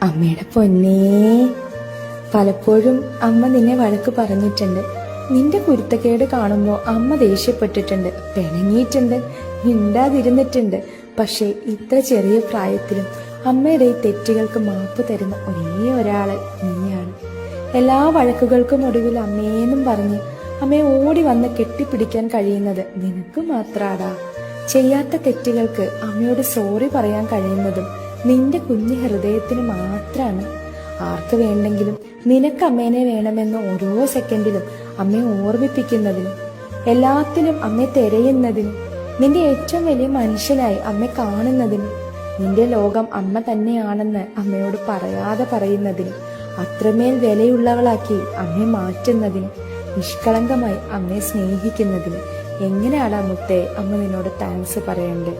അമ്മയുടെ പൊന്നേ, പലപ്പോഴും അമ്മ നിന്നെ വഴക്ക് പറഞ്ഞിട്ടുണ്ട്. നിന്റെ കുരുത്തക്കേട് കാണുമ്പോൾ അമ്മ ദേഷ്യപ്പെട്ടിട്ടുണ്ട്, പിണങ്ങിയിട്ടുണ്ട്, മിണ്ടാതിരുന്നിട്ടുണ്ട്. പക്ഷെ ഇത്ര ചെറിയ പ്രായത്തിലും അമ്മയുടെ ഈ തെറ്റുകൾക്ക് മാപ്പ് തരുന്ന ഒരേ ഒരാള് നീയാണ്. എല്ലാ വഴക്കുകൾക്കും ഒടുവിൽ അമ്മേന്നും പറഞ്ഞ് അമ്മയെ ഓടി വന്ന് കെട്ടിപ്പിടിക്കാൻ കഴിയുന്നത് നിനക്ക് മാത്രാടാ. ചെയ്യാത്ത തെറ്റുകൾക്ക് അമ്മയോട് സോറി പറയാൻ കഴിയുന്നതും നിന്റെ കുഞ്ഞു ഹൃദയത്തിന് മാത്രാണ്. ആർക്ക് വേണ്ടെങ്കിലും നിനക്ക് അമ്മേനെ വേണമെന്ന് ഓരോ സെക്കൻഡിലും അമ്മയെ ഓർമ്മിപ്പിക്കുന്നതിനും എല്ലാത്തിനും അമ്മയെ തിരയുന്നതിനും നിന്റെ ഏറ്റവും വലിയ മനുഷ്യനായി അമ്മ കാണുന്നതിനും നിന്റെ ലോകം അമ്മ തന്നെയാണെന്ന് അമ്മയോട് പറയാതെ പറയുന്നതിനും അത്രമേൽ വിലയുള്ളവളാക്കി അമ്മയെ മാറ്റുന്നതിനും നിഷ്കളങ്കമായി അമ്മയെ സ്നേഹിക്കുന്നതിനും എങ്ങനെയാടാ മുത്തേ അമ്മ നിന്നോട് താങ്ക്സ് പറയണ്ടേ?